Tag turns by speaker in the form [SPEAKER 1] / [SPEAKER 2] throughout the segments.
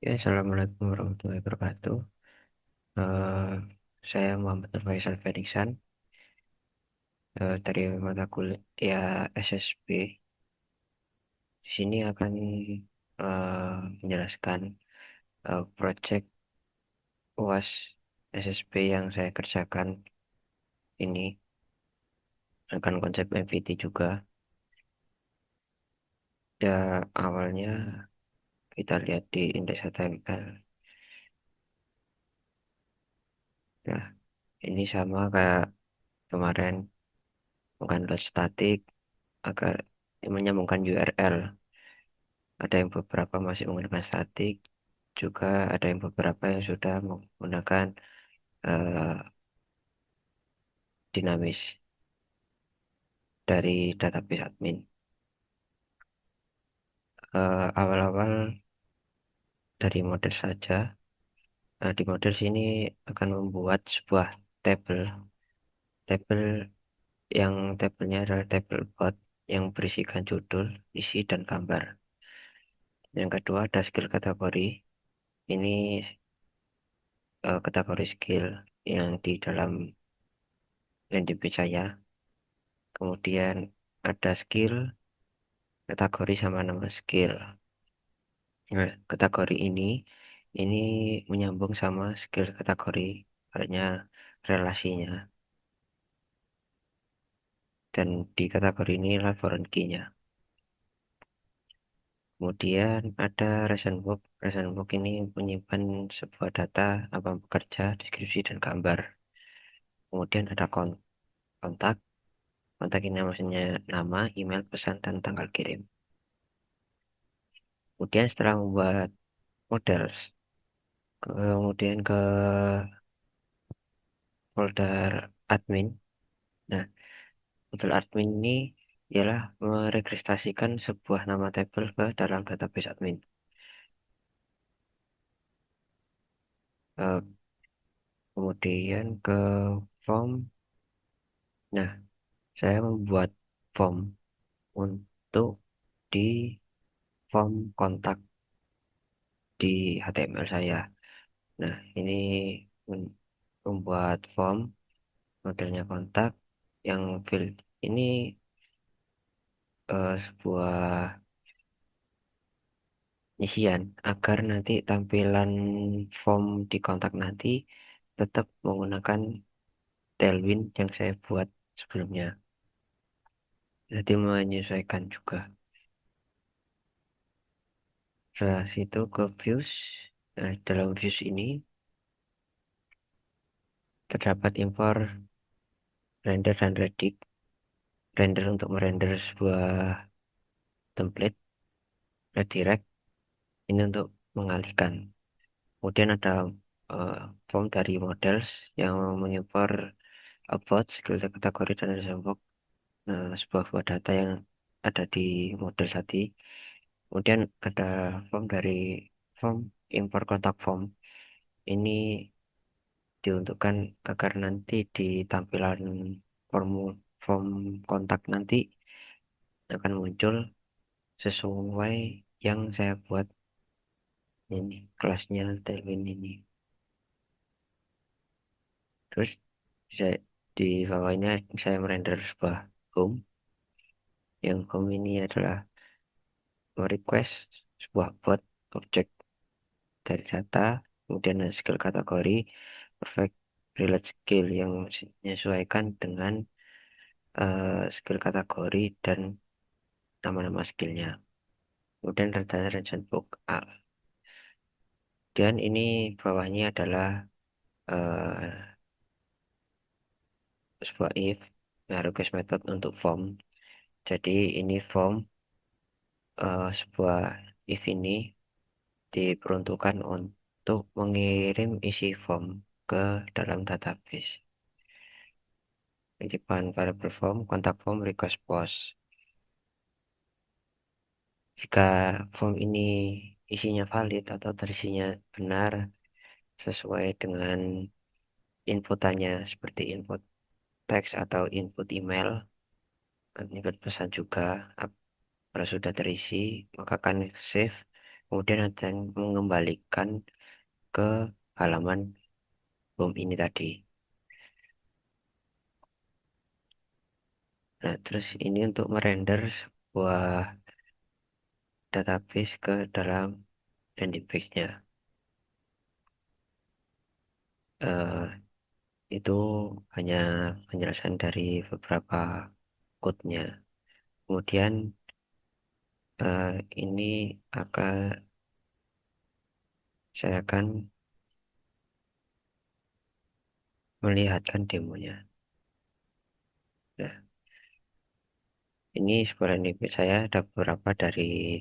[SPEAKER 1] Ya, Assalamualaikum warahmatullahi wabarakatuh. Eh, saya Muhammad Faisal Feriksan dari mata kuliah SSB. Di sini akan menjelaskan proyek UAS SSB yang saya kerjakan ini akan konsep MVT juga. Ya, awalnya kita lihat di indeks HTML. Nah, ini sama kayak kemarin, bukan load static, agar menyambungkan URL. Ada yang beberapa masih menggunakan statik, juga ada yang beberapa yang sudah menggunakan eh, dinamis dari database admin. Awal-awal dari model saja. Nah, di model sini akan membuat sebuah tabel, tabel tabelnya adalah tabel bot yang berisikan judul, isi, dan gambar. Yang kedua ada skill kategori. Ini kategori skill yang di dalam landing page saya. Kemudian ada skill, kategori sama nama skill. Nah, kategori ini menyambung sama skill kategori, hanya relasinya. Dan di kategori ini adalah foreign key-nya. Kemudian ada reason book. Reason book ini menyimpan sebuah data, apa bekerja, deskripsi, dan gambar. Kemudian ada kontak. Kontak ini maksudnya nama, email, pesan, dan tanggal kirim. Kemudian setelah membuat model, kemudian ke folder admin. Nah, model admin ini ialah meregistrasikan sebuah nama tabel ke dalam database admin. Eh, Kemudian ke form. Nah, saya membuat form untuk di form kontak di HTML saya. Nah, ini mem- membuat form modelnya kontak yang field ini sebuah isian agar nanti tampilan form di kontak nanti tetap menggunakan Tailwind yang saya buat sebelumnya. Jadi menyesuaikan juga. Setelah situ ke views. Nah, dalam views ini terdapat impor render dan redirect. Render untuk merender sebuah template, redirect ini untuk mengalihkan. Kemudian ada eh, form dari models yang mengimpor about, skill kategori, dan resemble sebuah buah data yang ada di model tadi. Kemudian ada form dari form import kontak form. Ini diuntukkan agar nanti di tampilan form form kontak nanti akan muncul sesuai yang saya buat ini kelasnya Tailwind ini. Terus saya di bawahnya saya merender sebuah home. Yang home ini adalah request sebuah bot objek dari data, kemudian ada skill kategori, perfect relate skill yang menyesuaikan dengan skill kategori dan nama-nama skillnya. Kemudian ada reason book A. Dan ini bawahnya adalah eh, sebuah if, nah, request method untuk form. Jadi ini form, sebuah if ini diperuntukkan untuk mengirim isi form ke dalam database. Titipan variable form, kontak form, request post. Jika form ini isinya valid atau terisinya benar sesuai dengan inputannya seperti input teks atau input email, input pesan juga, kalau sudah terisi maka akan save, kemudian ada yang mengembalikan ke halaman home ini tadi. Nah, terus ini untuk merender sebuah database ke dalam landing page-nya. Eh, itu hanya penjelasan dari beberapa code-nya. Kemudian ini akan saya akan melihatkan demonya. Nah, ini sebuah landing page saya ada beberapa dari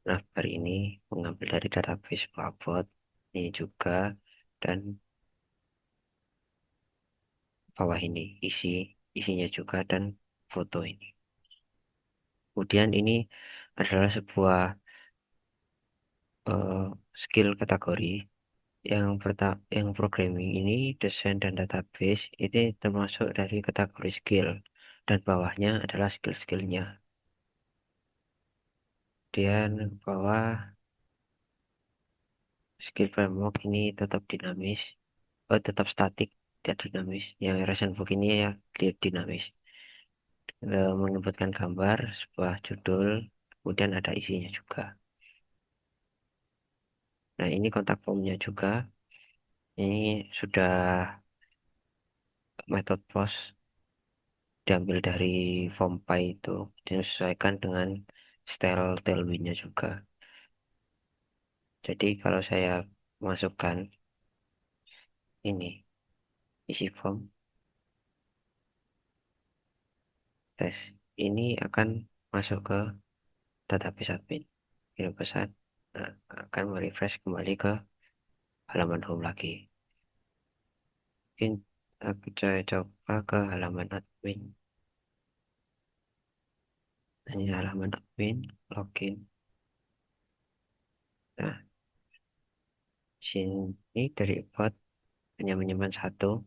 [SPEAKER 1] navbar ini mengambil dari database Babot ini juga dan bawah ini isinya juga dan foto ini. Kemudian ini adalah sebuah eh, skill kategori yang programming ini desain dan database ini termasuk dari kategori skill dan bawahnya adalah skill-skillnya. Kemudian bawah skill framework ini tetap dinamis, tetap statik, tidak dinamis. Yang Resenbook ini ya dinamis. Menyebutkan gambar, sebuah judul, kemudian ada isinya juga. Nah, ini kontak formnya juga. Ini sudah metode post diambil dari form py itu, disesuaikan dengan style tailwind-nya juga. Jadi kalau saya masukkan ini, isi form, tes, ini akan masuk ke database admin. Kirim pesan, nah, akan merefresh kembali ke halaman home lagi. Mungkin aku coba ke halaman admin. Ini halaman admin, login. Nah, sini dari bot hanya menyimpan satu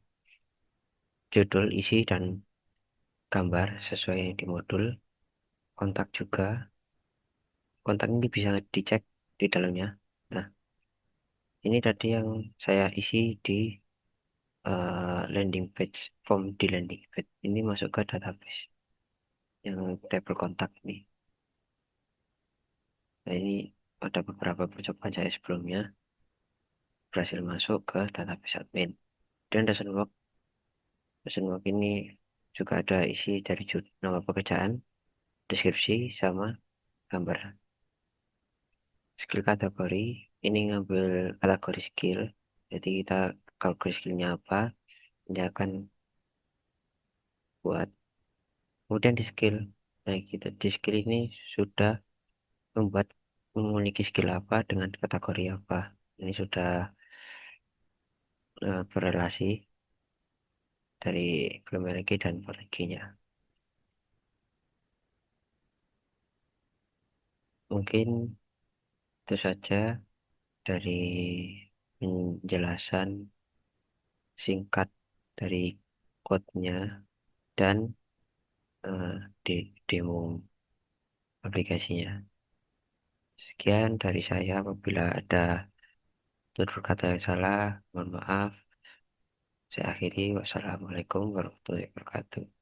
[SPEAKER 1] judul, isi, dan gambar sesuai yang di modul. Kontak juga. Kontak ini bisa dicek di dalamnya. Nah, ini tadi yang saya isi di landing page, form di landing page. Ini masuk ke database yang table kontak ini. Nah, ini ada beberapa percobaan saya sebelumnya berhasil masuk ke database admin. Dan doesn't work ini juga ada isi dari nama pekerjaan, deskripsi, sama gambar. Skill kategori, ini ngambil kategori skill. Jadi kita kategori skillnya apa, dia akan buat. Kemudian di skill. Nah, kita di skill ini sudah membuat memiliki skill apa dengan kategori apa. Ini sudah berrelasi dari memiliki dan memilikinya. Mungkin itu saja dari penjelasan singkat dari code-nya dan eh, di demo aplikasinya. Sekian dari saya. Apabila ada tutur kata yang salah, mohon maaf. Saya akhiri. Wassalamualaikum warahmatullahi wabarakatuh.